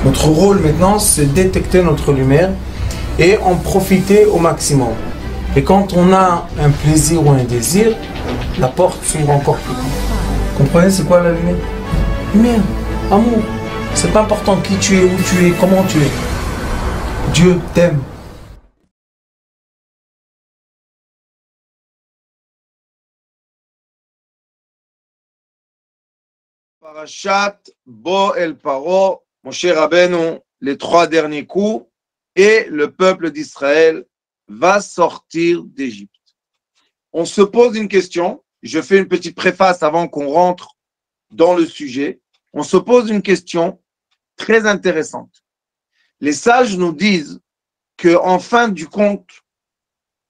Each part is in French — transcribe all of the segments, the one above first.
Notre rôle maintenant, c'est détecter notre lumière et en profiter au maximum. Et quand on a un plaisir ou un désir, la porte s'ouvre encore plus grand. Comprenez, c'est quoi la lumière? Lumière, amour. C'est pas important qui tu es, où tu es, comment tu es. Dieu t'aime. Parashat Bo El Paro, Moshe Rabbeinu, les 3 derniers coups, et le peuple d'Israël va sortir d'Égypte. On se pose une question, je fais une petite préface avant qu'on rentre dans le sujet. On se pose une question très intéressante. Les sages nous disent qu'en fin du compte,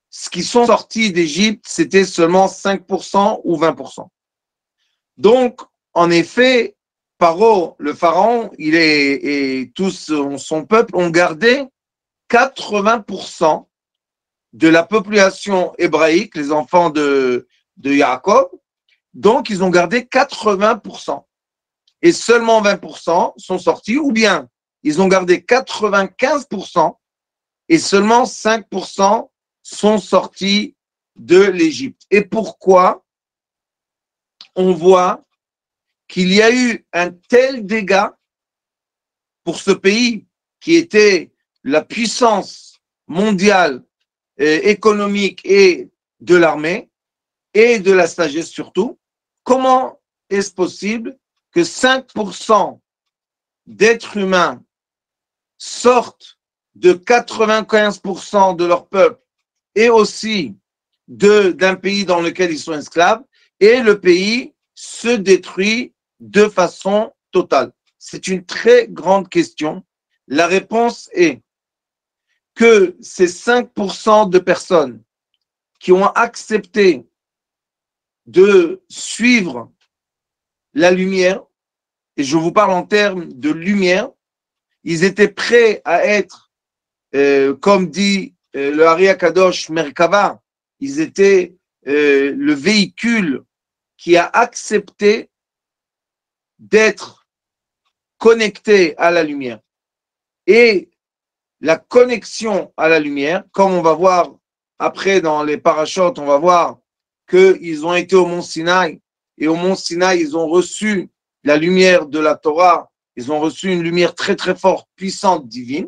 ce qui sont sortis d'Égypte, c'était seulement 5% ou 20%. Donc, en effet, Paro, le pharaon, et tout son peuple ont gardé 80% de la population hébraïque, les enfants de Jacob. Donc, ils ont gardé 80%. Et seulement 20% sont sortis, ou bien ils ont gardé 95% et seulement 5% sont sortis de l'Égypte. Et pourquoi on voit qu'il y a eu un tel dégât pour ce pays qui était la puissance mondiale économique et de l'armée et de la sagesse surtout? Comment est-ce possible que 5% d'êtres humains sortent de 95% de leur peuple et aussi d'un pays dans lequel ils sont esclaves, et le pays se détruit de façon totale? C'est une très grande question. La réponse est que ces 5% de personnes qui ont accepté de suivre la lumière, et je vous parle en termes de lumière, ils étaient prêts à être, comme dit le Ari Akadosh Merkava, ils étaient le véhicule qui a accepté d'être connecté à la lumière. Et la connexion à la lumière, comme on va voir après dans les parachutes, on va voir qu'ils ont été au mont Sinaï, et au mont Sinaï, ils ont reçu la lumière de la Torah, ils ont reçu une lumière très très forte, puissante, divine,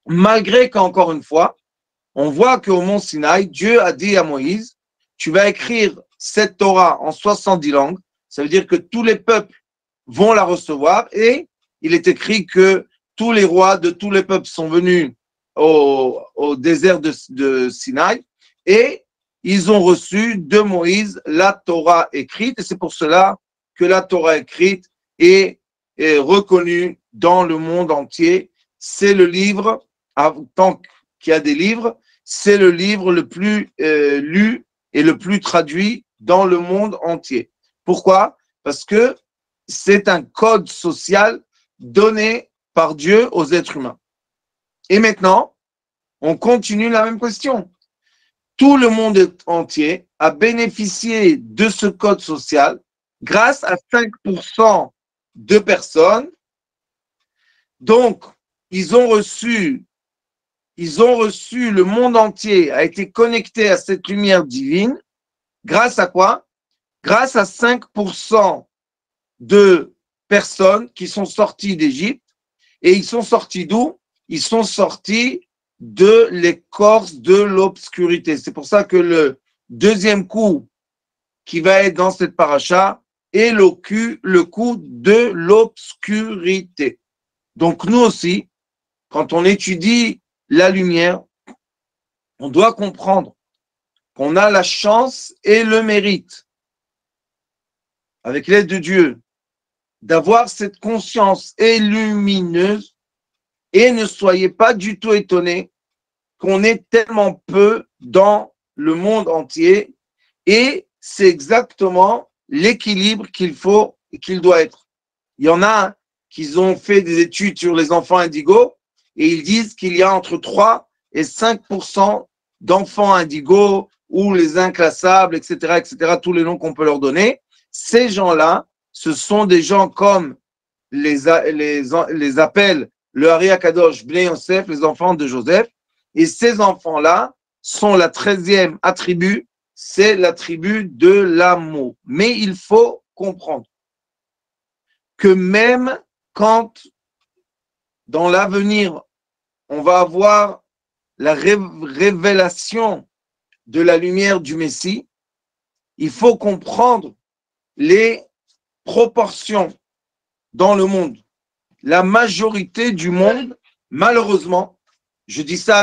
malgré qu'encore une fois, on voit qu'au mont Sinaï, Dieu a dit à Moïse, tu vas écrire cette Torah en 70 langues, ça veut dire que tous les peuples vont la recevoir, et il est écrit que tous les rois de tous les peuples sont venus au désert de Sinaï, et ils ont reçu de Moïse la Torah écrite, et c'est pour cela que la Torah écrite est reconnue dans le monde entier. C'est le livre, tant qu'il y a des livres, c'est le livre le plus lu et le plus traduit dans le monde entier. Pourquoi? Parce que c'est un code social donné par Dieu aux êtres humains. Et maintenant, on continue la même question. Tout le monde entier a bénéficié de ce code social grâce à 5% de personnes. Donc, ils ont reçu, le monde entier a été connecté à cette lumière divine. Grâce à quoi? Grâce à 5% de personnes qui sont sorties d'Égypte. Et ils sont sortis d'où? Ils sont sortis de l'écorce de l'obscurité. C'est pour ça que le deuxième coup qui va être dans cette paracha est le coup de l'obscurité. Donc nous aussi, quand on étudie la lumière, on doit comprendre qu'on a la chance et le mérite, avec l'aide de Dieu, d'avoir cette conscience lumineuse, et ne soyez pas du tout étonnés qu'on est tellement peu dans le monde entier, et c'est exactement l'équilibre qu'il faut et qu'il doit être. Il y en a qui ont fait des études sur les enfants indigos, et ils disent qu'il y a entre 3 et 5% d'enfants indigos, ou les inclassables, etc., tous les noms qu'on peut leur donner. Ces gens-là, ce sont des gens comme les appelle le Hari Akadosh Bnei Yosef, les enfants de Joseph. Et ces enfants-là sont la 13e attribut, c'est l'attribut de l'amour. Mais il faut comprendre que même quand dans l'avenir, on va avoir la révélation de la lumière du Messie, il faut comprendre les proportions dans le monde. La majorité du monde, malheureusement, je dis ça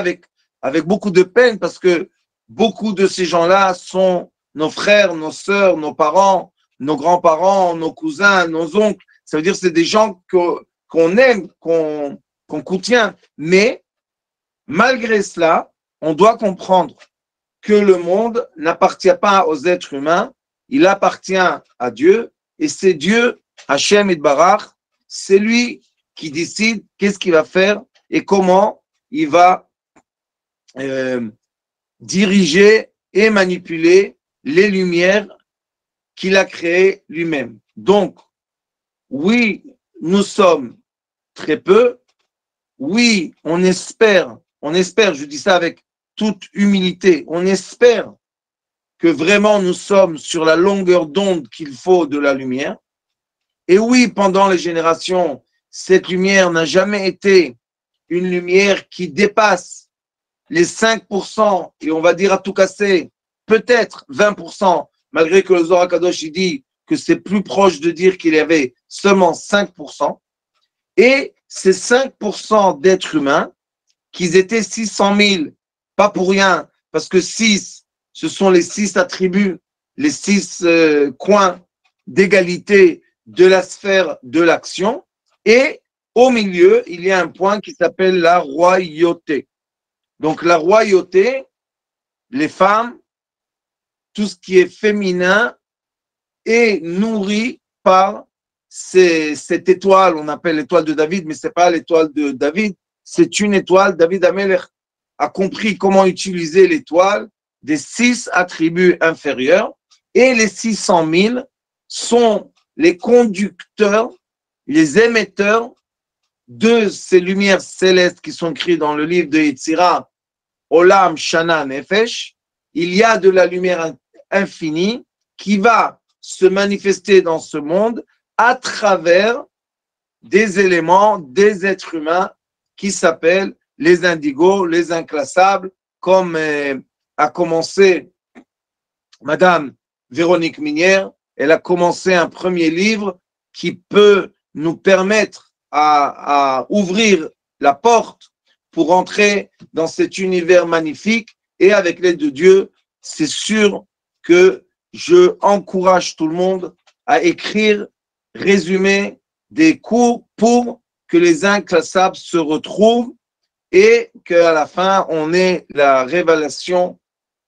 avec beaucoup de peine parce que beaucoup de ces gens-là sont nos frères, nos sœurs, nos parents, nos grands-parents, nos cousins, nos oncles. Ça veut dire que c'est des gens qu'on aime, qu'on coutient. Mais malgré cela, on doit comprendre que le monde n'appartient pas aux êtres humains, il appartient à Dieu, et c'est Dieu, Hachem Itbarach, c'est lui qui décide qu'est-ce qu'il va faire et comment il va diriger et manipuler les lumières qu'il a créées lui-même. Donc, oui, nous sommes très peu, oui, on espère, je dis ça avec toute humilité, on espère que vraiment nous sommes sur la longueur d'onde qu'il faut de la lumière. Et oui, pendant les générations, cette lumière n'a jamais été une lumière qui dépasse les 5%, et on va dire à tout casser, peut-être 20%, malgré que le Zohar Kadosh il dit que c'est plus proche de dire qu'il y avait seulement 5%. Et ces 5% d'êtres humains, qu'ils étaient 600 000, pas pour rien, parce que 6, ce sont les 6 attributs, les 6 coins d'égalité de la sphère de l'action. Et au milieu, il y a un point qui s'appelle la royauté. Donc la royauté, les femmes, tout ce qui est féminin est nourri par cette étoile, on appelle l'étoile de David, mais ce n'est pas l'étoile de David, c'est une étoile. David Amelech a compris comment utiliser l'étoile des 6 attributs inférieurs, et les 600 000 sont les conducteurs, les émetteurs de ces lumières célestes qui sont écrites dans le livre de Yetzira, Olam, Shana, Nefesh. Il y a de la lumière infinie qui va se manifester dans ce monde à travers des éléments, des êtres humains qui s'appellent les indigos, les inclassables, comme a commencé Madame Véronique Minière. Elle a commencé un premier livre qui peut nous permettre à ouvrir la porte pour entrer dans cet univers magnifique. Et avec l'aide de Dieu, c'est sûr que je encourage tout le monde à écrire, résumer des cours pour que les inclassables se retrouvent et qu'à la fin, on ait la révélation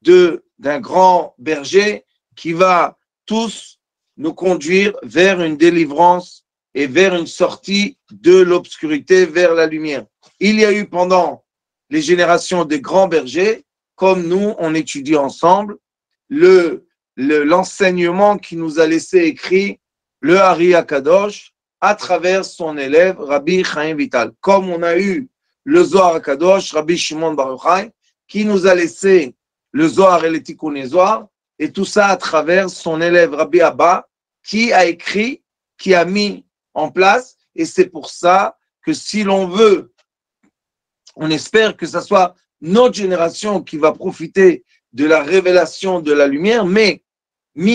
d'un grand berger qui va tous nous conduire vers une délivrance et vers une sortie de l'obscurité vers la lumière. Il y a eu pendant les générations des grands bergers, comme nous, on étudie ensemble, l'enseignement qui nous a laissé écrit le Hari Akadosh à travers son élève Rabbi Chaim Vital. Comme on a eu le Zohar Akadosh, Rabbi Shimon Bar Yochai, qui nous a laissé le Zohar et le Tikkun Zohar, et tout ça à travers son élève Rabbi Abba, qui a écrit, qui a mis en place, et c'est pour ça que si l'on veut, on espère que ce soit notre génération qui va profiter de la révélation de la lumière, mais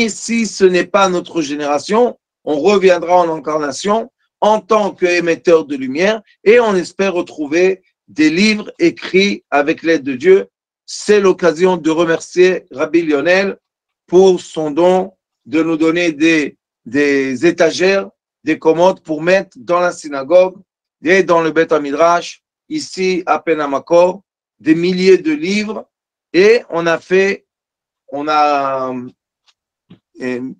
si ce n'est pas notre génération, on reviendra en incarnation en tant qu'émetteur de lumière, et on espère retrouver des livres écrits avec l'aide de Dieu. C'est l'occasion de remercier Rabbi Lionel pour son don de nous donner des étagères, des commodes pour mettre dans la synagogue et dans le Beth Midrash, ici à Penamakor, des milliers de livres, et on a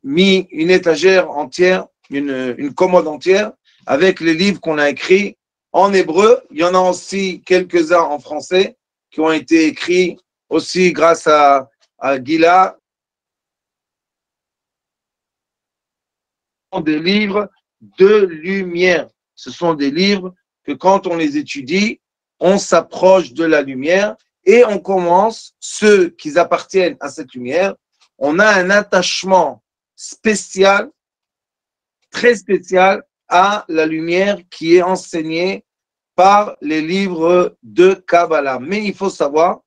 mis une étagère entière, une commode entière, avec les livres qu'on a écrits en hébreu. Il y en a aussi quelques-uns en français qui ont été écrits aussi grâce à Gila. Des livres de lumière. Ce sont des livres que quand on les étudie, on s'approche de la lumière et on commence, ceux qui appartiennent à cette lumière, on a un attachement spécial, très spécial à la lumière qui est enseignée par les livres de Kabbalah. Mais il faut savoir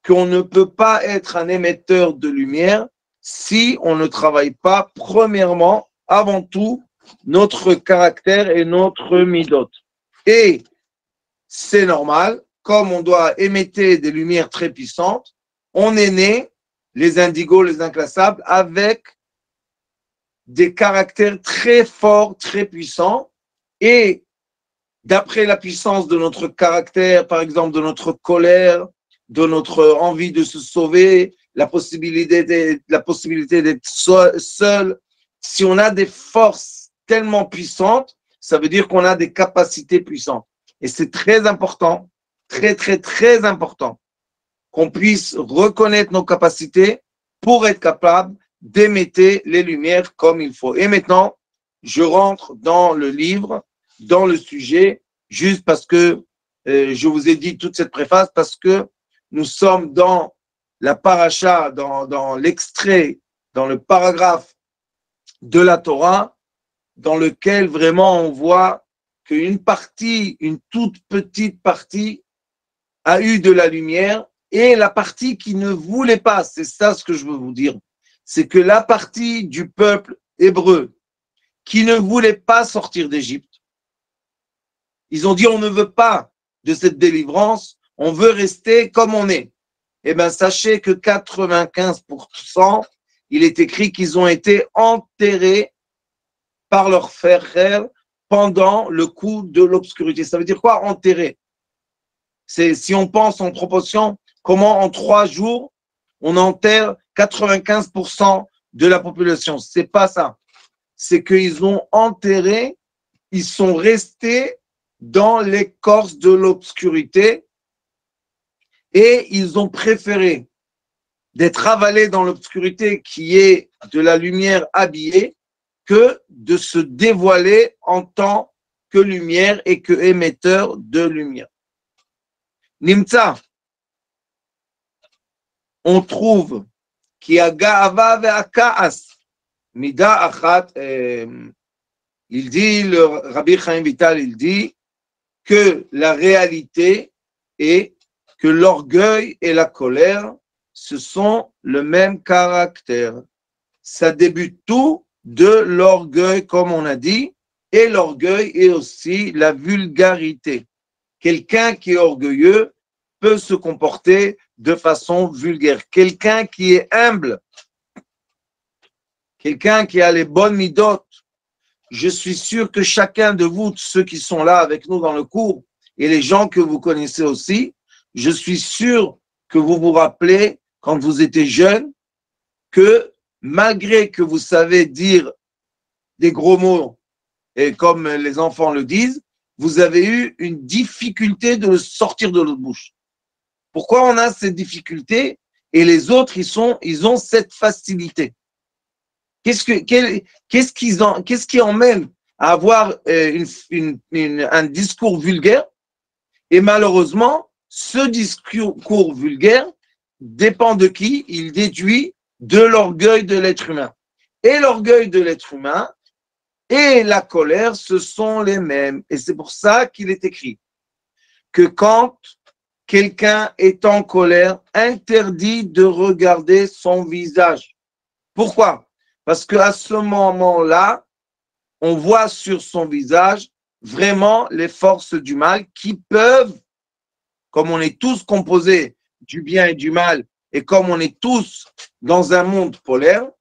qu'on ne peut pas être un émetteur de lumière si on ne travaille pas, premièrement, avant tout, notre caractère et notre midot. Et c'est normal, comme on doit émettre des lumières très puissantes, on est né, les indigos, les inclassables, avec des caractères très forts, très puissants, et d'après la puissance de notre caractère, par exemple de notre colère, de notre envie de se sauver, la possibilité d'être seul, si on a des forces tellement puissantes, ça veut dire qu'on a des capacités puissantes. Et c'est très important, très, très, très important qu'on puisse reconnaître nos capacités pour être capable d'émettre les lumières comme il faut. Et maintenant, je rentre dans le livre, dans le sujet, juste parce que je vous ai dit toute cette préface, parce que nous sommes dans la paracha, dans l'extrait, dans le paragraphe de la Torah, dans lequel vraiment on voit qu'une partie, une toute petite partie, a eu de la lumière, et la partie qui ne voulait pas, c'est ça ce que je veux vous dire, c'est que la partie du peuple hébreu qui ne voulait pas sortir d'Égypte, ils ont dit on ne veut pas de cette délivrance, on veut rester comme on est. Eh bien, sachez que 95%, il est écrit qu'ils ont été enterrés par leurs frères pendant le coup de l'obscurité. Ça veut dire quoi, enterrés? C'est, si on pense en proportion, comment en 3 jours, on enterre 95% de la population. C'est pas ça. C'est qu'ils ont enterré, ils sont restés dans l'écorce de l'obscurité et ils ont préféré d'être avalés dans l'obscurité qui est de la lumière habillée que de se dévoiler en tant que lumière et que émetteur de lumière. Nimtza, on trouve qu'il y a Ga'ava ve'akaas, mida achat, il dit, le Rabbi Chaim Vital, il dit que la réalité est que l'orgueil et la colère, ce sont le même caractère. Ça débute tout de l'orgueil, comme on a dit, et l'orgueil est aussi la vulgarité. Quelqu'un qui est orgueilleux peut se comporter de façon vulgaire. Quelqu'un qui est humble, quelqu'un qui a les bonnes midotes, je suis sûr que chacun de vous, ceux qui sont là avec nous dans le cours, et les gens que vous connaissez aussi, je suis sûr que vous vous rappelez, quand vous étiez jeune, que malgré que vous savez dire des gros mots, et comme les enfants le disent, vous avez eu une difficulté de le sortir de votre bouche. Pourquoi on a cette difficulté et les autres, ils ont cette facilité? Qu'est-ce qui emmène à avoir un discours vulgaire? Et malheureusement, ce discours vulgaire dépend de qui? Il déduit de l'orgueil de l'être humain. Et l'orgueil de l'être humain et la colère, ce sont les mêmes. Et c'est pour ça qu'il est écrit que quand quelqu'un est en colère, interdit de regarder son visage. Pourquoi? Parce qu'à ce moment-là, on voit sur son visage vraiment les forces du mal qui peuvent, comme on est tous composés du bien et du mal, et comme on est tous dans un monde polaire,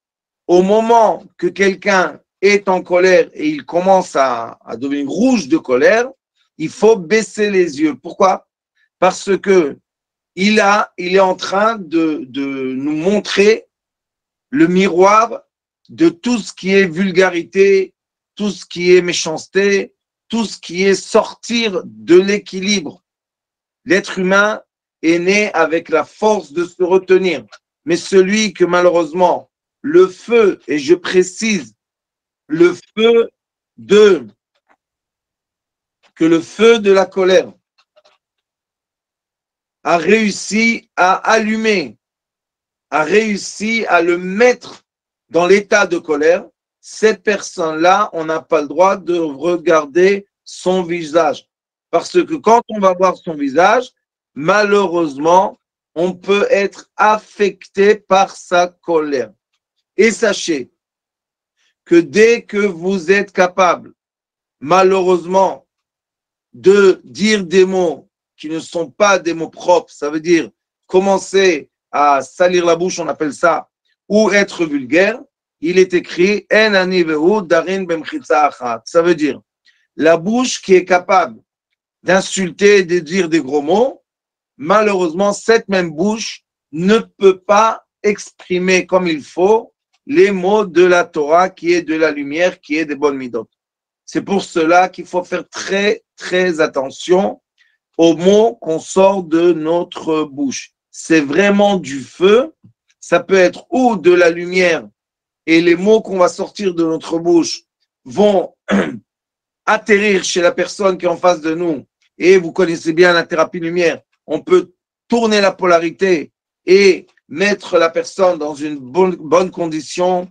au moment que quelqu'un est en colère et il commence à devenir rouge de colère, il faut baisser les yeux. Pourquoi? Parce que il est en train de nous montrer le miroir de tout ce qui est vulgarité, tout ce qui est méchanceté, tout ce qui est sortir de l'équilibre. L'être humain est né avec la force de se retenir. Mais celui que malheureusement, le feu, et je précise, le feu de que le feu de la colère a réussi à allumer, a réussi à le mettre dans l'état de colère, cette personne-là, on n'a pas le droit de regarder son visage. Parce que quand on va voir son visage, malheureusement, on peut être affecté par sa colère. Et sachez que dès que vous êtes capable, malheureusement, de dire des mots qui ne sont pas des mots propres, ça veut dire commencer à salir la bouche, on appelle ça, ou être vulgaire, il est écrit En ani vehu darin bemchitza achat. Ça veut dire la bouche qui est capable d'insulter et de dire des gros mots, malheureusement, cette même bouche ne peut pas exprimer comme il faut les mots de la Torah qui est de la lumière, qui est des bonnes midot. C'est pour cela qu'il faut faire très, très attention aux mots qu'on sort de notre bouche. C'est vraiment du feu. Ça peut être ou de la lumière et les mots qu'on va sortir de notre bouche vont atterrir chez la personne qui est en face de nous. Et vous connaissez bien la thérapie lumière. On peut tourner la polarité et mettre la personne dans une bonne condition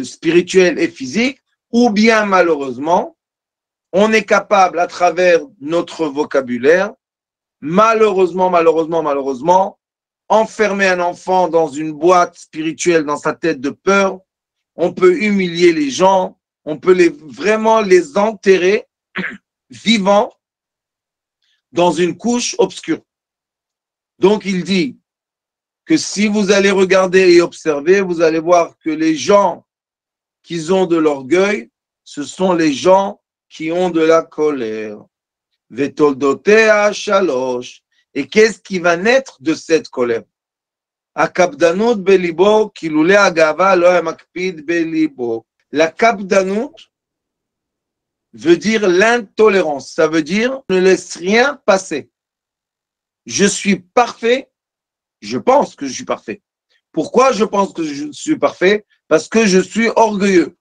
spirituelle et physique, ou bien malheureusement, on est capable à travers notre vocabulaire, malheureusement, enfermer un enfant dans une boîte spirituelle dans sa tête de peur, on peut humilier les gens, on peut vraiment les enterrer vivants dans une couche obscure. Donc il dit que si vous allez regarder et observer, vous allez voir que les gens qui ont de l'orgueil, ce sont les gens qui ont de la colère. Vetoldotea shalosh. Et qu'est-ce qui va naître de cette colère? Akabdanut belibo kilule agava lo makpid belibo. La kabdanut veut dire l'intolérance. Ça veut dire ne laisse rien passer. Je suis parfait. Je pense que je suis parfait. Pourquoi je pense que je suis parfait? Parce que je suis orgueilleux.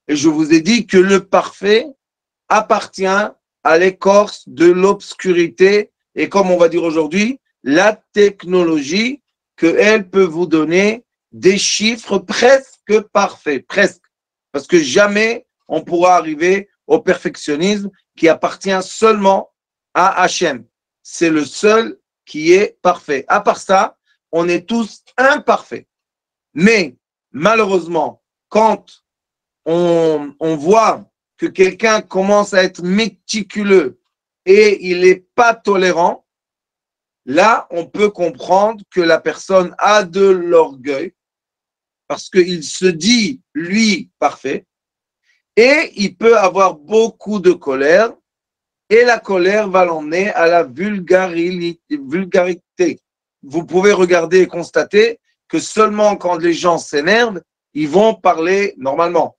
Et je vous ai dit que le parfait appartient à l'écorce de l'obscurité et comme on va dire aujourd'hui, la technologie qu'elle peut vous donner des chiffres presque parfaits, presque. Parce que jamais on pourra arriver au perfectionnisme qui appartient seulement à Hachem. C'est le seul qui est parfait. À part ça, on est tous imparfaits. Mais malheureusement, quand on voit que quelqu'un commence à être méticuleux et il n'est pas tolérant, là, on peut comprendre que la personne a de l'orgueil parce qu'il se dit, lui, parfait, et il peut avoir beaucoup de colère et la colère va l'emmener à la vulgarité. Vous pouvez regarder et constater que seulement quand les gens s'énervent, ils vont parler normalement.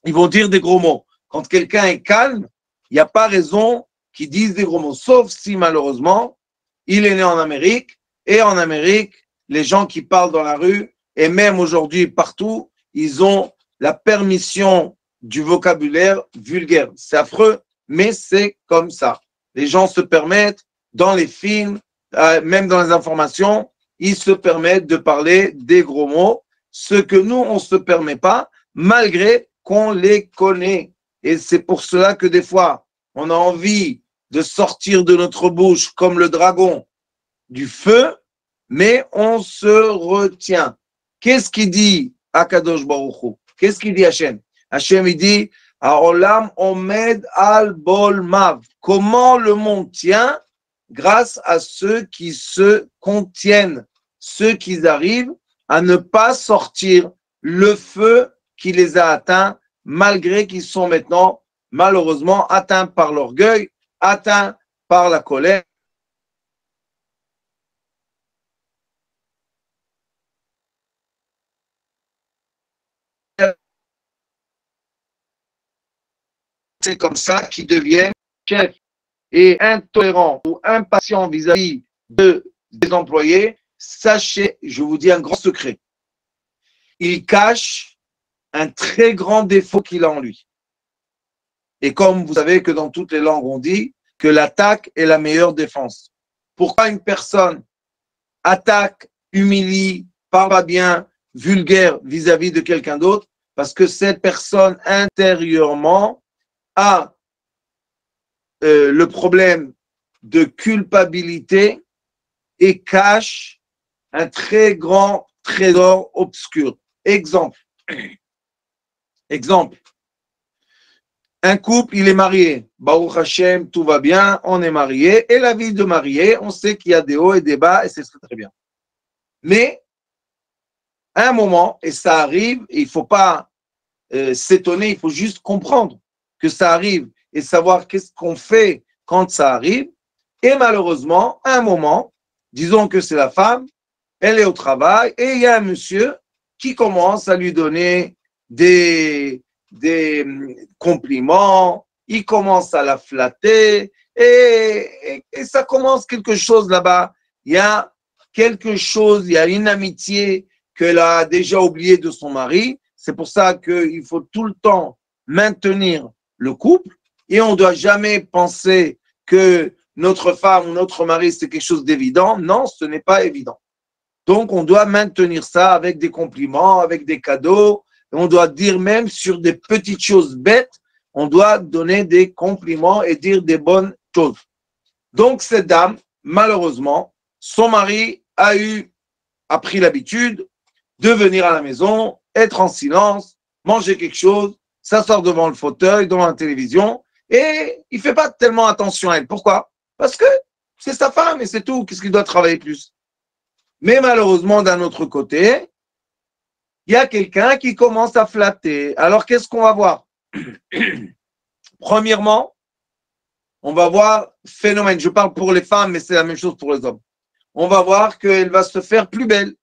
Ils vont dire des gros mots. Quand quelqu'un est calme, il n'y a pas raison qu'ils disent des gros mots. Sauf si, malheureusement, il est né en Amérique. Et en Amérique, les gens qui parlent dans la rue, et même aujourd'hui partout, ils ont la permission du vocabulaire vulgaire. C'est affreux, mais c'est comme ça. Les gens se permettent, dans les films, même dans les informations, ils se permettent de parler des gros mots, ce que nous, on ne se permet pas, malgré qu'on les connaît. Et c'est pour cela que des fois, on a envie de sortir de notre bouche comme le dragon du feu, mais on se retient. Qu'est-ce qu'il dit Akadosh Baruch Hu? Qu'est-ce qu'il dit Hachem? Hachem, il dit Haolam omed al bol mav. Comment le monde tient? Grâce à ceux qui se contiennent, ceux qui arrivent à ne pas sortir le feu qui les a atteints, malgré qu'ils sont maintenant, malheureusement, atteints par l'orgueil, atteints par la colère. C'est comme ça qu'ils deviennent chefs et intolérants ou impatients vis-à-vis des employés. Sachez, je vous dis un grand secret. Il cache un très grand défaut qu'il a en lui. Et comme vous savez que dans toutes les langues, on dit que l'attaque est la meilleure défense. Pourquoi une personne attaque, humilie, parle pas bien, vulgaire vis-à-vis de quelqu'un d'autre? Parce que cette personne intérieurement a le problème de culpabilité et cache un très grand trésor obscur. Exemple. Un couple, il est marié. Baruch Hashem, tout va bien, on est marié. Et la vie de marié, on sait qu'il y a des hauts et des bas, et c'est très bien. Mais, à un moment, et ça arrive, et il ne faut pas s'étonner, il faut juste comprendre que ça arrive et savoir qu'est-ce qu'on fait quand ça arrive. Et malheureusement, à un moment, disons que c'est la femme, elle est au travail, et il y a un monsieur qui commence à lui donner des compliments, il commence à la flatter, et ça commence quelque chose là-bas. Il y a quelque chose, il y a une amitié qu'elle a déjà oubliée de son mari. C'est pour ça qu'il faut tout le temps maintenir le couple, et on ne doit jamais penser que notre femme ou notre mari, c'est quelque chose d'évident. Non, ce n'est pas évident. Donc, on doit maintenir ça avec des compliments, avec des cadeaux. On doit dire même sur des petites choses bêtes, on doit donner des compliments et dire des bonnes choses. Donc, cette dame, malheureusement, son mari a pris l'habitude de venir à la maison, être en silence, manger quelque chose, s'asseoir devant le fauteuil, devant la télévision, et il ne fait pas tellement attention à elle. Pourquoi? Parce que c'est sa femme et c'est tout. Qu'est-ce qu'il doit travailler plus? Mais malheureusement, d'un autre côté, il y a quelqu'un qui commence à flatter. Alors, qu'est-ce qu'on va voir? Premièrement, on va voir phénomène. Je parle pour les femmes, mais c'est la même chose pour les hommes. On va voir qu'elle va se faire plus belle.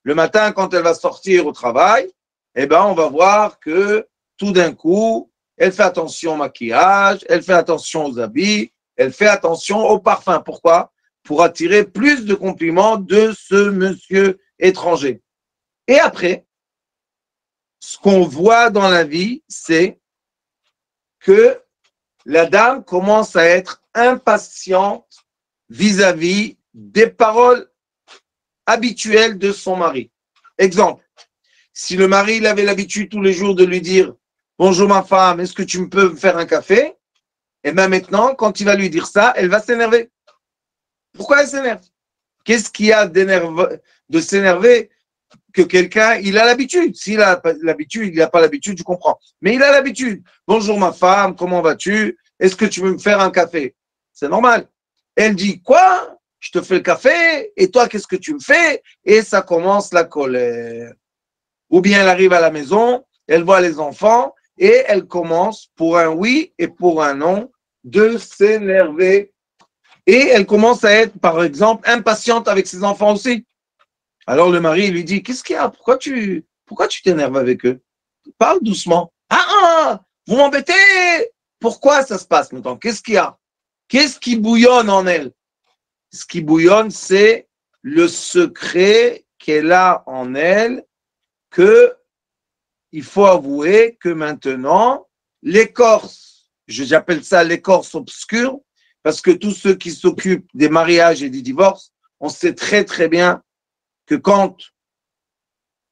Le matin, quand elle va sortir au travail, eh ben, on va voir que tout d'un coup, elle fait attention au maquillage, elle fait attention aux habits, elle fait attention au parfum. Pourquoi? Pour attirer plus de compliments de ce monsieur étranger. Et après, ce qu'on voit dans la vie, c'est que la dame commence à être impatiente vis-à-vis des paroles habituelles de son mari. Exemple, si le mari il avait l'habitude tous les jours de lui dire « Bonjour ma femme, est-ce que tu peux me faire un café ?» Et bien maintenant, quand il va lui dire ça, elle va s'énerver. Pourquoi elle s'énerve? Qu'est-ce qu'il y a de s'énerver que quelqu'un, il a l'habitude. S'il a l'habitude, il n'a pas l'habitude, je comprends. Mais il a l'habitude. Bonjour ma femme, comment vas-tu? Est-ce que tu veux me faire un café? C'est normal. Elle dit quoi? Je te fais le café et toi, qu'est-ce que tu me fais? Et ça commence la colère. Ou bien elle arrive à la maison, elle voit les enfants et elle commence pour un oui et pour un non de s'énerver. Et elle commence à être, par exemple, impatiente avec ses enfants aussi. Alors le mari lui dit, qu'est-ce qu'il y a? Pourquoi tu t'énerves avec eux? Parle doucement. Ah, vous m'embêtez! Pourquoi ça se passe maintenant? Qu'est-ce qu'il y a? Qu'est-ce qui bouillonne en elle? Ce qui bouillonne, c'est le secret qu'elle a en elle, que il faut avouer que maintenant, l'écorce, j'appelle ça l'écorce obscure, parce que tous ceux qui s'occupent des mariages et des divorces, on sait très très bien que quand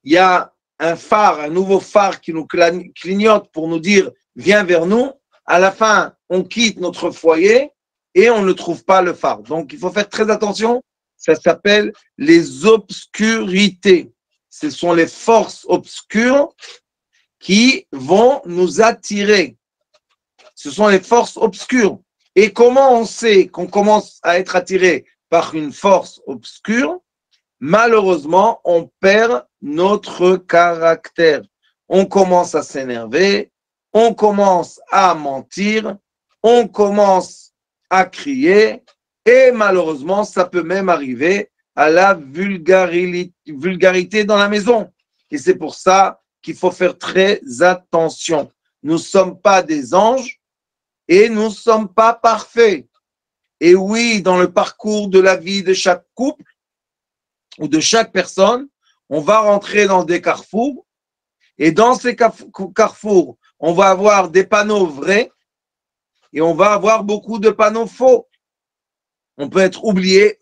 il y a un phare, un nouveau phare qui nous clignote pour nous dire « viens vers nous », à la fin, on quitte notre foyer et on ne trouve pas le phare. Donc, il faut faire très attention. Ça s'appelle les obscurités. Ce sont les forces obscures qui vont nous attirer. Ce sont les forces obscures. Et comment on sait qu'on commence à être attiré par une force obscure? Malheureusement, on perd notre caractère. On commence à s'énerver, on commence à mentir, on commence à crier et malheureusement, ça peut même arriver à la vulgarité dans la maison. Et c'est pour ça qu'il faut faire très attention. Nous ne sommes pas des anges et nous ne sommes pas parfaits. Et oui, dans le parcours de la vie de chaque couple ou de chaque personne, on va rentrer dans des carrefours et dans ces carrefours, on va avoir des panneaux vrais et on va avoir beaucoup de panneaux faux. On peut être oublié.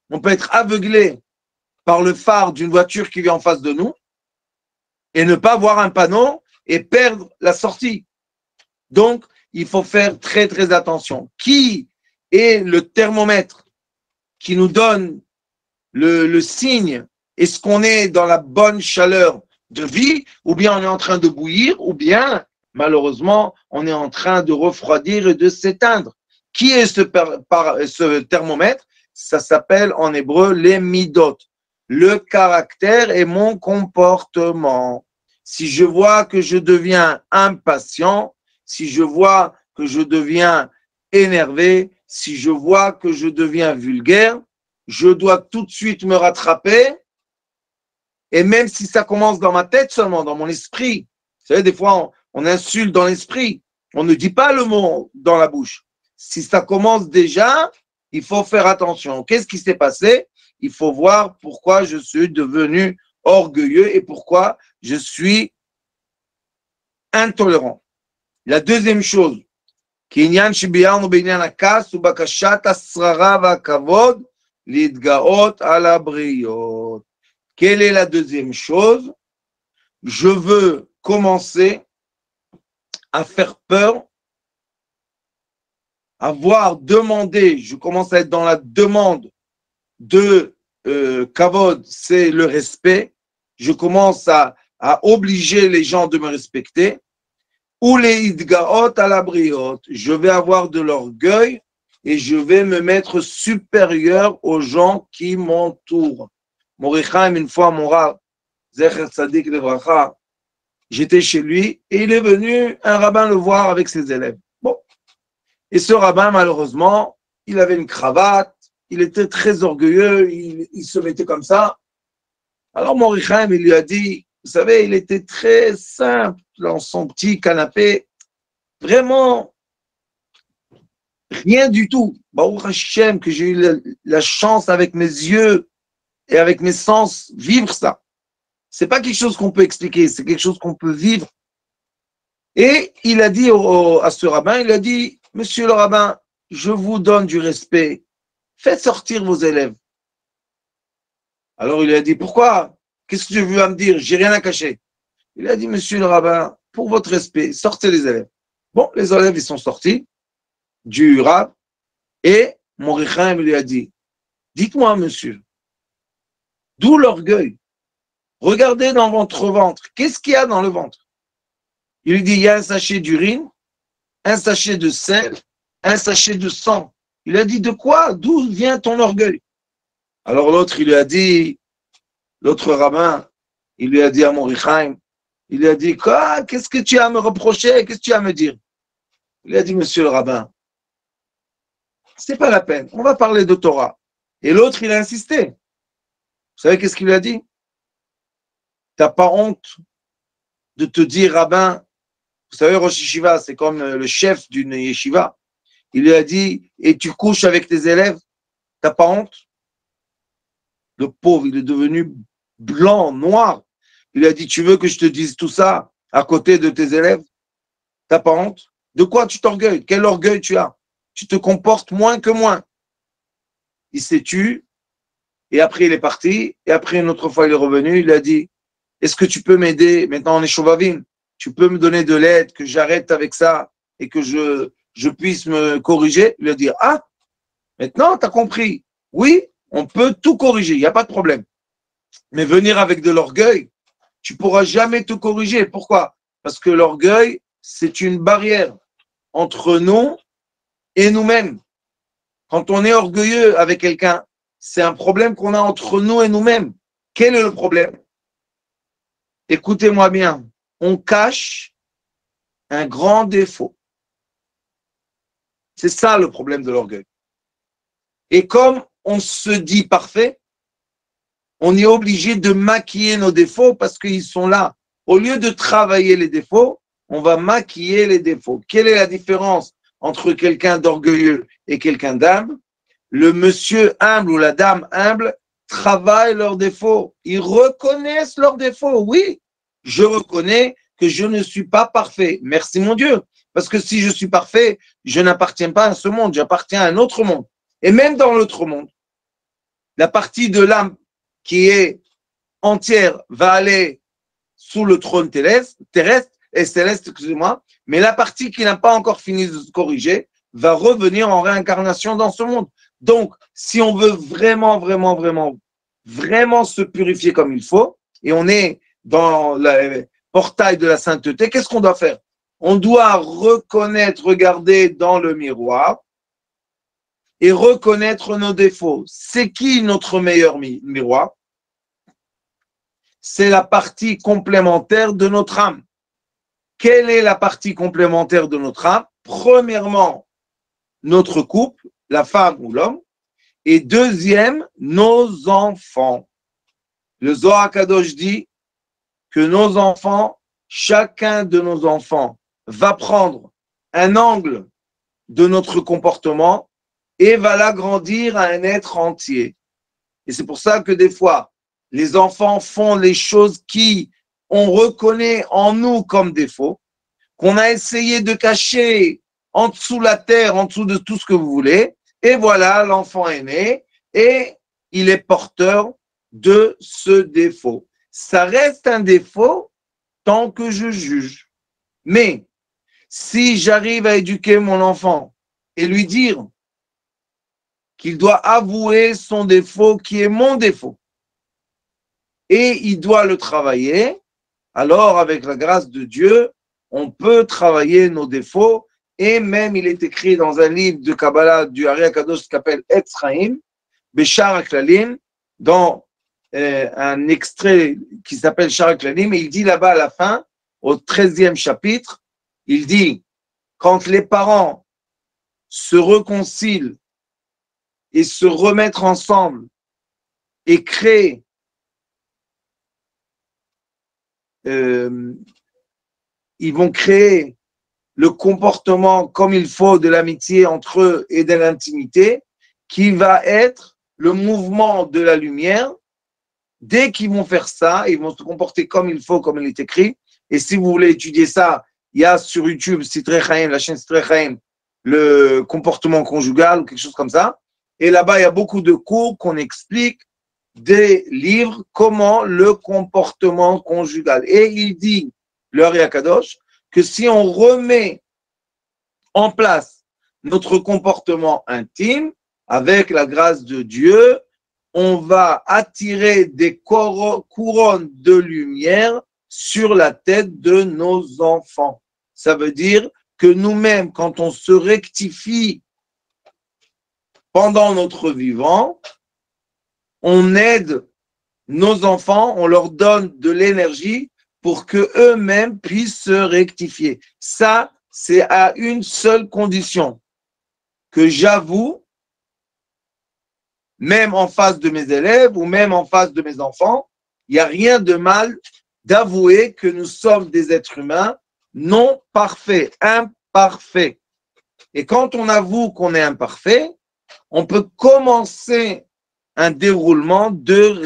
On peut être aveuglé par le phare d'une voiture qui vient en face de nous et ne pas voir un panneau et perdre la sortie. Donc, il faut faire très, très attention. Qui est le thermomètre qui nous donne le signe? Est-ce qu'on est dans la bonne chaleur de vie, ou bien on est en train de bouillir, ou bien, malheureusement, on est en train de refroidir et de s'éteindre? Qui est ce thermomètre? Ça s'appelle en hébreu les midot, le caractère et mon comportement. Si je vois que je deviens impatient, si je vois que je deviens énervé, si je vois que je deviens vulgaire, je dois tout de suite me rattraper. Et même si ça commence dans ma tête seulement, dans mon esprit, vous savez, des fois, on insulte dans l'esprit, on ne dit pas le mot dans la bouche. Si ça commence déjà, il faut faire attention. Qu'est-ce qui s'est passé? Il faut voir pourquoi je suis devenu orgueilleux et pourquoi je suis intolérant. La deuxième chose, quelle est la deuxième chose? Je veux commencer à faire peur, à voir demander, je commence à être dans la demande de kavod, c'est le respect. Je commence à obliger les gens de me respecter. Ou les idgaot à la briot, je vais avoir de l'orgueil et je vais me mettre supérieur aux gens qui m'entourent. Morichaim, une fois, mon Rav, Zecher Tzadik Levracha, j'étais chez lui et il est venu un rabbin le voir avec ses élèves. Bon. Et ce rabbin, malheureusement, il avait une cravate, il était très orgueilleux, il se mettait comme ça. Alors Morichaim, il lui a dit, vous savez, il était très simple dans son petit canapé, vraiment rien du tout. Baruch Hashem, que j'ai eu la chance avec mes yeux et avec mes sens vivre ça. C'est pas quelque chose qu'on peut expliquer, c'est quelque chose qu'on peut vivre. Et il a dit à ce rabbin, il a dit, monsieur le rabbin, je vous donne du respect, faites sortir vos élèves. Alors il lui a dit, pourquoi? Qu'est-ce que tu veux me dire? J'ai rien à cacher. Il a dit, monsieur le rabbin, pour votre respect, sortez les élèves. Bon, les élèves, ils sont sortis du rab et Morichaim lui a dit, dites-moi, monsieur, d'où l'orgueil? Regardez dans votre ventre. Qu'est-ce qu'il y a dans le ventre? Il lui dit, il y a un sachet d'urine, un sachet de sel, un sachet de sang. Il a dit, de quoi? D'où vient ton orgueil? Alors l'autre, il lui a dit, l'autre rabbin, il lui a dit à Morichaim, il lui a dit, quoi? Qu'est-ce que tu as à me reprocher? Qu'est-ce que tu as à me dire? Il lui a dit, monsieur le rabbin, c'est pas la peine, on va parler de Torah. Et l'autre, il a insisté. Vous savez qu'est-ce qu'il lui a dit? T'as pas honte de te dire, rabbin, vous savez, Rosh Yeshiva, c'est comme le chef d'une yeshiva. Il lui a dit, et tu couches avec tes élèves, t'as pas honte? Le pauvre, il est devenu blanc, noir. Il lui a dit, tu veux que je te dise tout ça à côté de tes élèves? T'as pas honte? De quoi tu t'orgueilles? Quel orgueil tu as? Tu te comportes moins que moi. Il s'est tué, et après il est parti, et après une autre fois il est revenu, il a dit, est-ce que tu peux m'aider? Maintenant on est Shovavim, tu peux me donner de l'aide, que j'arrête avec ça, et que je puisse me corriger? Il a dit, ah, maintenant tu as compris. Oui, on peut tout corriger, il n'y a pas de problème. Mais venir avec de l'orgueil, tu ne pourras jamais te corriger. Pourquoi? Parce que l'orgueil, c'est une barrière entre nous et nous-mêmes. Quand on est orgueilleux avec quelqu'un, c'est un problème qu'on a entre nous et nous-mêmes. Quel est le problème? Écoutez-moi bien, on cache un grand défaut. C'est ça le problème de l'orgueil. Et comme on se dit parfait, on est obligé de maquiller nos défauts parce qu'ils sont là. Au lieu de travailler les défauts, on va maquiller les défauts. Quelle est la différence entre quelqu'un d'orgueilleux et quelqu'un d'humble? Le monsieur humble ou la dame humble, travaillent leurs défauts. Ils reconnaissent leurs défauts. Oui, je reconnais que je ne suis pas parfait. Merci mon Dieu. Parce que si je suis parfait, je n'appartiens pas à ce monde, j'appartiens à un autre monde. Et même dans l'autre monde, la partie de l'âme qui est entière va aller sous le trône terrestre, et céleste, excusez-moi, mais la partie qui n'a pas encore fini de se corriger va revenir en réincarnation dans ce monde. Donc, si on veut vraiment se purifier comme il faut, et on est dans le portail de la sainteté, qu'est-ce qu'on doit faire? On doit reconnaître, regarder dans le miroir et reconnaître nos défauts. C'est qui notre meilleur miroir? C'est la partie complémentaire de notre âme. Quelle est la partie complémentaire de notre âme? Premièrement, notre couple, la femme ou l'homme, et deuxième, nos enfants. Le Zohar Kadosh dit que nos enfants, chacun de nos enfants va prendre un angle de notre comportement et va l'agrandir à un être entier. Et c'est pour ça que des fois, les enfants font les choses qui on reconnaît en nous comme défaut, qu'on a essayé de cacher en dessous la terre, en dessous de tout ce que vous voulez. Et voilà, l'enfant est né et il est porteur de ce défaut. Ça reste un défaut tant que je juge. Mais si j'arrive à éduquer mon enfant et lui dire qu'il doit avouer son défaut qui est mon défaut et il doit le travailler, alors avec la grâce de Dieu, on peut travailler nos défauts. Et même il est écrit dans un livre de Kabbalah du Ari Akadosh qui s'appelle Etz Chaim, Beshar HaKlalim, dans un extrait qui s'appelle Shar HaKlalim, et il dit là-bas à la fin, au 13e chapitre, il dit, quand les parents se réconcilient et se remettent ensemble et créent ils vont créer le comportement comme il faut de l'amitié entre eux et de l'intimité, qui va être le mouvement de la lumière. Dès qu'ils vont faire ça, ils vont se comporter comme il faut, comme il est écrit. Et si vous voulez étudier ça, il y a sur YouTube, Sitrei Chaim, la chaîne Sitrei Chaim, le comportement conjugal ou quelque chose comme ça. Et là-bas, il y a beaucoup de cours qu'on explique des livres, comment le comportement conjugal. Et il dit, le Ari Akadosh, que si on remet en place notre comportement intime, avec la grâce de Dieu, on va attirer des couronnes de lumière sur la tête de nos enfants. Ça veut dire que nous-mêmes, quand on se rectifie pendant notre vivant, on aide nos enfants, on leur donne de l'énergie pour que eux-mêmes puissent se rectifier. Ça, c'est à une seule condition, que j'avoue, même en face de mes élèves ou même en face de mes enfants, il n'y a rien de mal d'avouer que nous sommes des êtres humains non parfaits, imparfaits. Et quand on avoue qu'on est imparfait, on peut commencer un déroulement de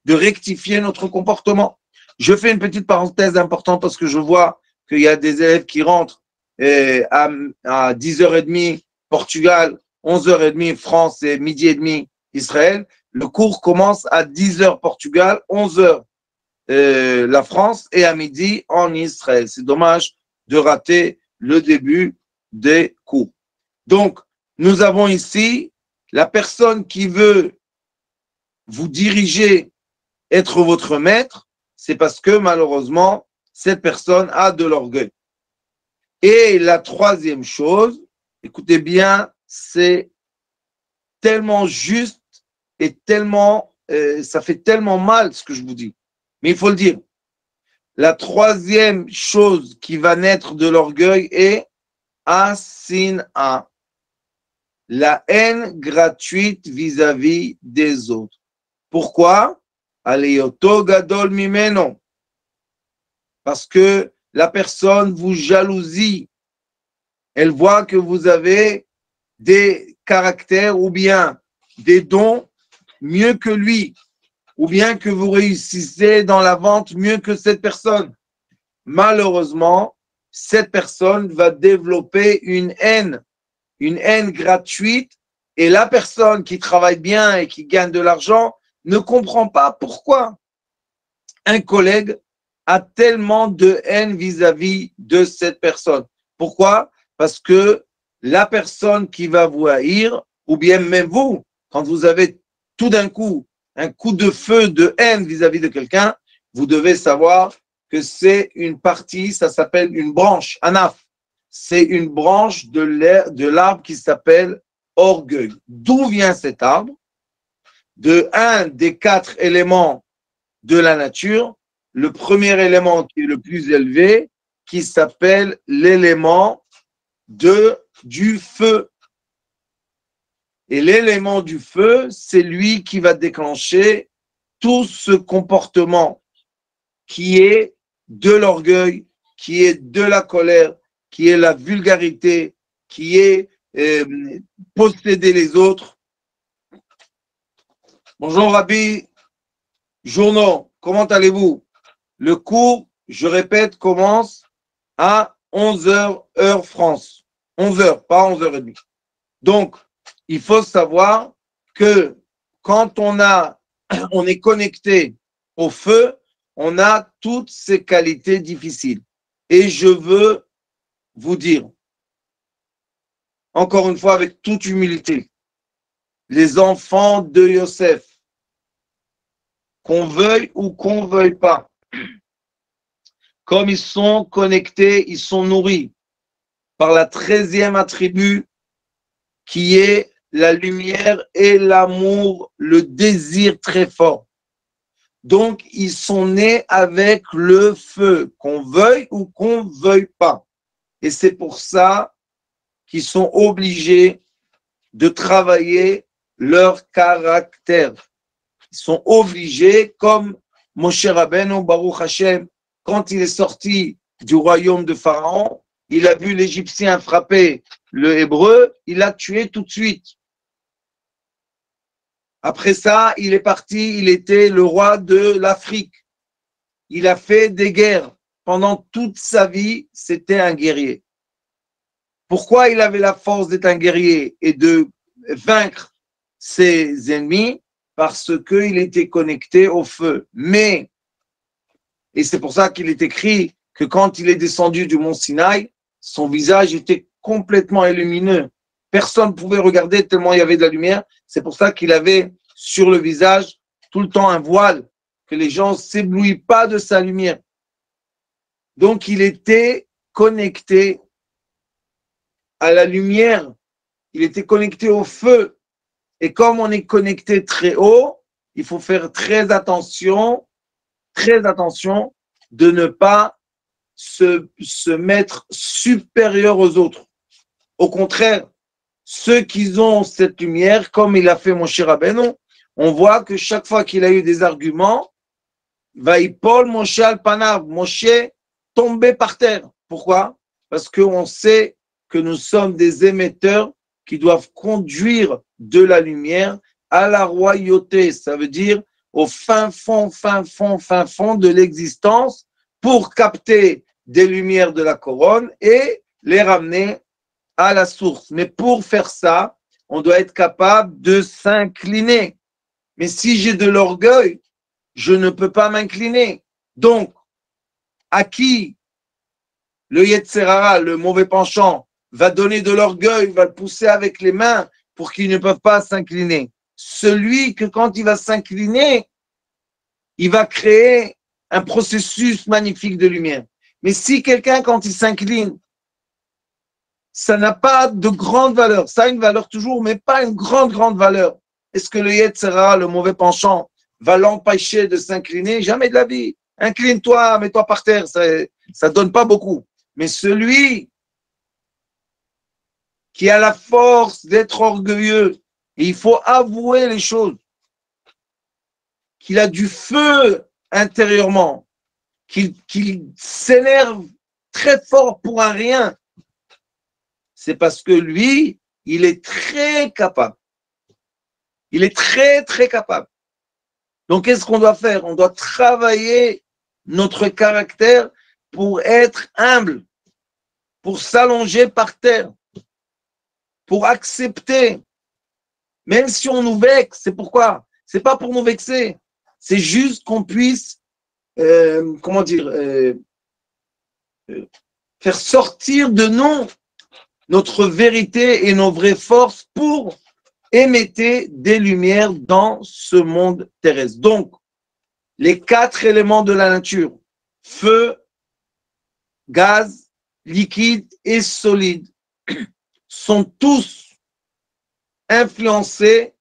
rectifier notre comportement. Je fais une petite parenthèse importante parce que je vois qu'il y a des élèves qui rentrent à 10h30 Portugal, 11h30 France et midi et demi Israël. Le cours commence à 10h Portugal, 11h la France et à midi en Israël. C'est dommage de rater le début des cours. Donc, nous avons ici la personne qui veut vous diriger, être votre maître, c'est parce que malheureusement, cette personne a de l'orgueil. Et la troisième chose, écoutez bien, c'est tellement juste et tellement, ça fait tellement mal ce que je vous dis. Mais il faut le dire. La troisième chose qui va naître de l'orgueil est Asina, la haine gratuite vis-à-vis des autres. Pourquoi? Aleyoto gadol mimeno. Parce que la personne vous jalousie. Elle voit que vous avez des caractères ou bien des dons mieux que lui, ou bien que vous réussissez dans la vente mieux que cette personne. Malheureusement, cette personne va développer une haine gratuite, et la personne qui travaille bien et qui gagne de l'argent ne comprend pas pourquoi un collègue a tellement de haine vis-à-vis de cette personne. Pourquoi? Parce que la personne qui va vous haïr, ou bien même vous, quand vous avez tout d'un coup un coup de feu de haine vis-à-vis de quelqu'un, vous devez savoir que c'est une partie, ça s'appelle une branche, anaf. C'est une branche de l'arbre qui s'appelle orgueil. D'où vient cet arbre? De un des 4 éléments de la nature, le premier élément qui est le plus élevé, qui s'appelle l'élément du feu. Et l'élément du feu, c'est lui qui va déclencher tout ce comportement qui est de l'orgueil, qui est de la colère, qui est la vulgarité, qui est posséder les autres. Bonjour Rabbi, journaux, comment allez-vous? Le cours, je répète, commence à 11h heure France. 11h, pas 11h30. Donc, il faut savoir que quand on est connecté au feu, on a toutes ces qualités difficiles. Et je veux vous dire, encore une fois avec toute humilité, les enfants de Yosef, qu'on veuille ou qu'on veuille pas, comme ils sont connectés, ils sont nourris par la 13e attribut qui est la lumière et l'amour, le désir très fort. Donc, ils sont nés avec le feu, qu'on veuille ou qu'on veuille pas. Et c'est pour ça qu'ils sont obligés de travailler leur caractère. Ils sont obligés, comme Moshe Rabbeinu, Baruch Hashem, quand il est sorti du royaume de Pharaon, il a vu l'Égyptien frapper le Hébreu, il l'a tué tout de suite. Après ça, il est parti, il était le roi de l'Afrique. Il a fait des guerres. Pendant toute sa vie, c'était un guerrier. Pourquoi il avait la force d'être un guerrier et de vaincre ses ennemis? Parce qu'il était connecté au feu. Mais, et c'est pour ça qu'il est écrit que quand il est descendu du mont Sinaï, son visage était complètement lumineux. Personne ne pouvait regarder tellement il y avait de la lumière. C'est pour ça qu'il avait sur le visage tout le temps un voile, que les gens ne s'éblouissent pas de sa lumière. Donc il était connecté à la lumière, il était connecté au feu. Et comme on est connecté très haut, il faut faire très attention de ne pas se mettre supérieur aux autres. Au contraire, ceux qui ont cette lumière, comme il a fait Moshe Rabbeinu, on voit que chaque fois qu'il a eu des arguments, Vaïpol Moshe al panav, Moshe tombait par terre. Pourquoi? Parce qu'on sait que nous sommes des émetteurs qui doivent conduire de la lumière à la royauté. Ça veut dire au fin fond de l'existence pour capter des lumières de la couronne et les ramener à la source. Mais pour faire ça, on doit être capable de s'incliner. Mais si j'ai de l'orgueil, je ne peux pas m'incliner. Donc, à qui le Yetzer Hara, le mauvais penchant, va donner de l'orgueil, va le pousser avec les mains pour qu'ils ne peuvent pas s'incliner? Celui que quand il va s'incliner, il va créer un processus magnifique de lumière. Mais si quelqu'un, quand il s'incline, ça n'a pas de grande valeur, ça a une valeur toujours, mais pas une grande valeur. Est-ce que le Yetzer Hara, le mauvais penchant, va l'empêcher de s'incliner? Jamais de la vie. Incline-toi, mets-toi par terre, ça ne donne pas beaucoup. Mais celui qui a la force d'être orgueilleux, et il faut avouer les choses, qu'il a du feu intérieurement, qu'il s'énerve très fort pour un rien, c'est parce que lui, il est très capable Il est très, très capable. Donc, qu'est-ce qu'on doit faire? On doit travailler notre caractère pour être humble, pour s'allonger par terre, pour accepter, même si on nous vexe. C'est pourquoi? C'est pas pour nous vexer. C'est juste qu'on puisse, faire sortir de nous notre vérité et nos vraies forces pour émettre des lumières dans ce monde terrestre. Donc, les 4 éléments de la nature, feu, gaz, liquide et solide, sont tous influencés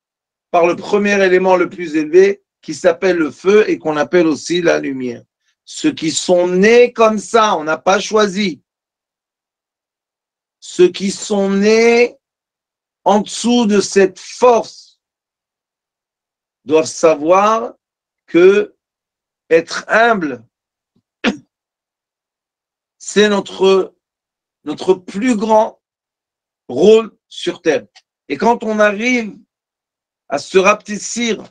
par le premier élément le plus élevé qui s'appelle le feu et qu'on appelle aussi la lumière. Ceux qui sont nés comme ça, on n'a pas choisi. Ceux qui sont nés en dessous de cette force doivent savoir que être humble, c'est notre plus grand rôle sur terre. Et quand on arrive à se rapetissir,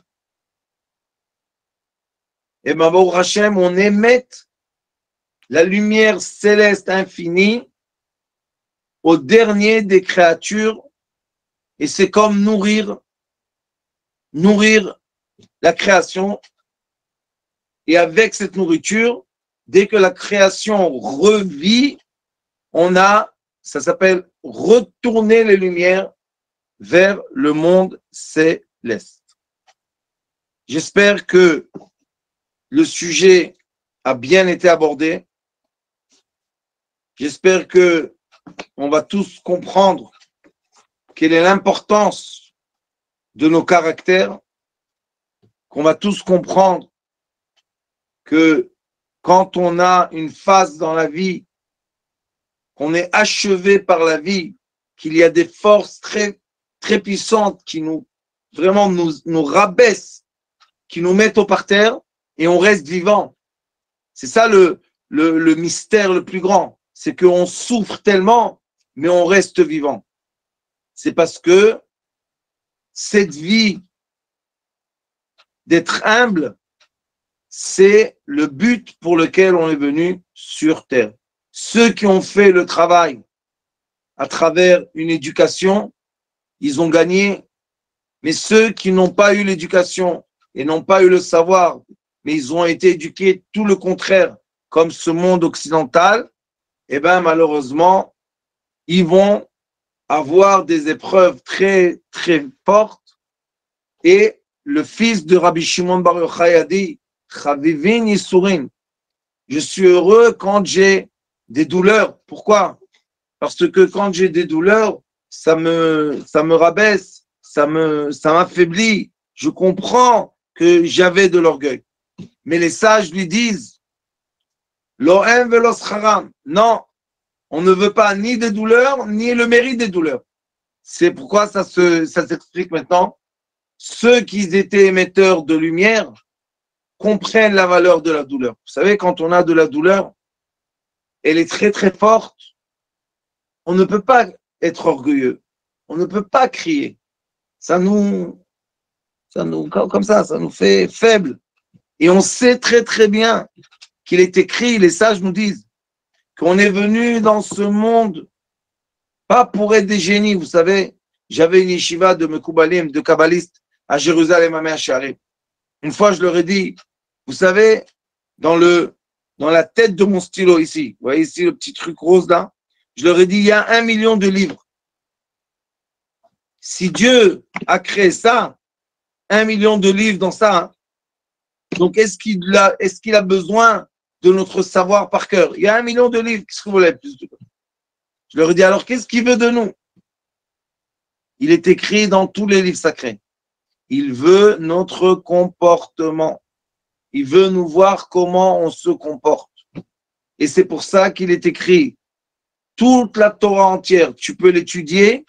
et ben, Baruch Hashem, on émette la lumière céleste infinie au dernier des créatures, et c'est comme nourrir la création. Et avec cette nourriture, dès que la création revit, ça s'appelle retourner les lumières vers le monde céleste. J'espère que le sujet a bien été abordé. J'espère que on va tous comprendre quelle est l'importance de nos caractères, qu'on va tous comprendre que quand on a une phase dans la vie, qu'on est achevé par la vie, qu'il y a des forces très, très puissantes qui nous rabaissent, qui nous mettent au parterre et on reste vivant. C'est ça le mystère le plus grand. C'est qu'on souffre tellement, mais on reste vivant. C'est parce que cette vie d'être humble, c'est le but pour lequel on est venu sur terre. Ceux qui ont fait le travail à travers une éducation, ils ont gagné. Mais ceux qui n'ont pas eu l'éducation et n'ont pas eu le savoir, mais ils ont été éduqués tout le contraire, comme ce monde occidental, eh bien malheureusement, ils vont avoir des épreuves très, très fortes. Et le fils de Rabbi Shimon Bar Yochai a dit, Chavivin Yisurin, je suis heureux quand j'ai des douleurs. Pourquoi? Parce que quand j'ai des douleurs, ça me rabaisse, ça m'affaiblit. Je comprends que j'avais de l'orgueil. Mais les sages lui disent, Lohem velos charam. Non, on ne veut pas ni des douleurs, ni le mérite des douleurs. C'est pourquoi ça s'explique maintenant. Ceux qui étaient émetteurs de lumière comprennent la valeur de la douleur. Vous savez, quand on a de la douleur, elle est très très forte. On ne peut pas être orgueilleux. On ne peut pas crier. Ça nous comme ça nous fait faible. Et on sait très très bien qu'il est écrit, les sages nous disent, qu'on est venu dans ce monde pas pour être des génies. Vous savez, j'avais une yeshiva de Mekoubalim, de kabbalistes à Jérusalem, à Mea Shearim. Une fois, je leur ai dit, vous savez, dans la tête de mon stylo ici, vous voyez ici le petit truc rose là, je leur ai dit, il y a 1 million de livres. Si Dieu a créé ça, 1 million de livres dans ça, hein, donc est-ce qu'il a besoin de notre savoir par cœur? Il y a 1 million de livres, qu'est-ce que vous voulez plus? Je leur ai dit, alors qu'est-ce qu'il veut de nous? Il est écrit dans tous les livres sacrés. Il veut notre comportement. Il veut nous voir comment on se comporte. Et c'est pour ça qu'il est écrit toute la Torah entière. Tu peux l'étudier.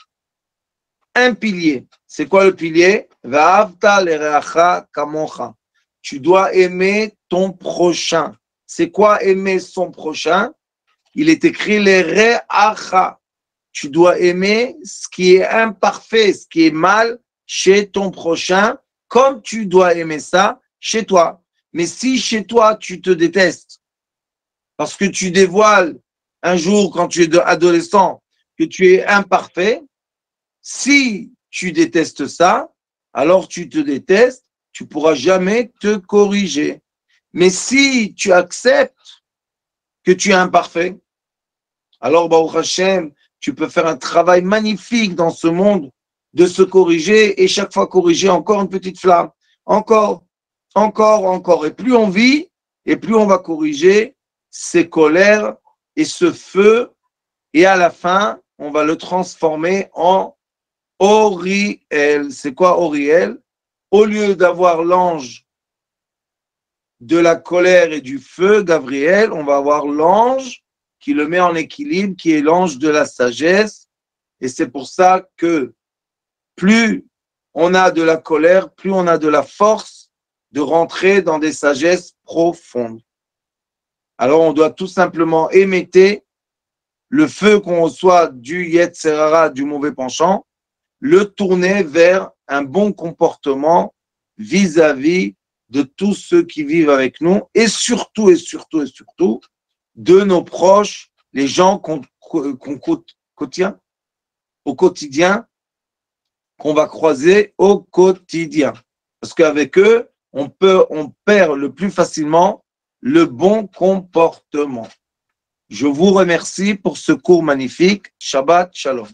Un pilier. C'est quoi le pilier? Va'avta l'ereacha kamocha. Tu dois aimer ton prochain. C'est quoi aimer son prochain? Il est écrit l'ereacha. Tu dois aimer ce qui est imparfait, ce qui est mal chez ton prochain, comme tu dois aimer ça chez toi. Mais si chez toi, tu te détestes, parce que tu dévoiles un jour, quand tu es adolescent, que tu es imparfait, si tu détestes ça, alors tu te détestes, tu ne pourras jamais te corriger. Mais si tu acceptes que tu es imparfait, alors Baruch Hashem, tu peux faire un travail magnifique dans ce monde de se corriger et chaque fois corriger encore une petite flamme. Encore. Et plus on vit, et plus on va corriger ces colères et ce feu. Et à la fin, on va le transformer en Oriel. C'est quoi Oriel? Au lieu d'avoir l'ange de la colère et du feu, Gabriel, on va avoir l'ange qui le met en équilibre, qui est l'ange de la sagesse. Et c'est pour ça que plus on a de la colère, plus on a de la force de rentrer dans des sagesses profondes. Alors on doit tout simplement émettre le feu qu'on reçoit du Yetzer Hara, du mauvais penchant, le tourner vers un bon comportement vis-à-vis de tous ceux qui vivent avec nous et surtout de nos proches, les gens qu'on au quotidien, qu'on va croiser au quotidien. Parce qu'avec eux, on perd le plus facilement le bon comportement. Je vous remercie pour ce cours magnifique. Shabbat Shalom.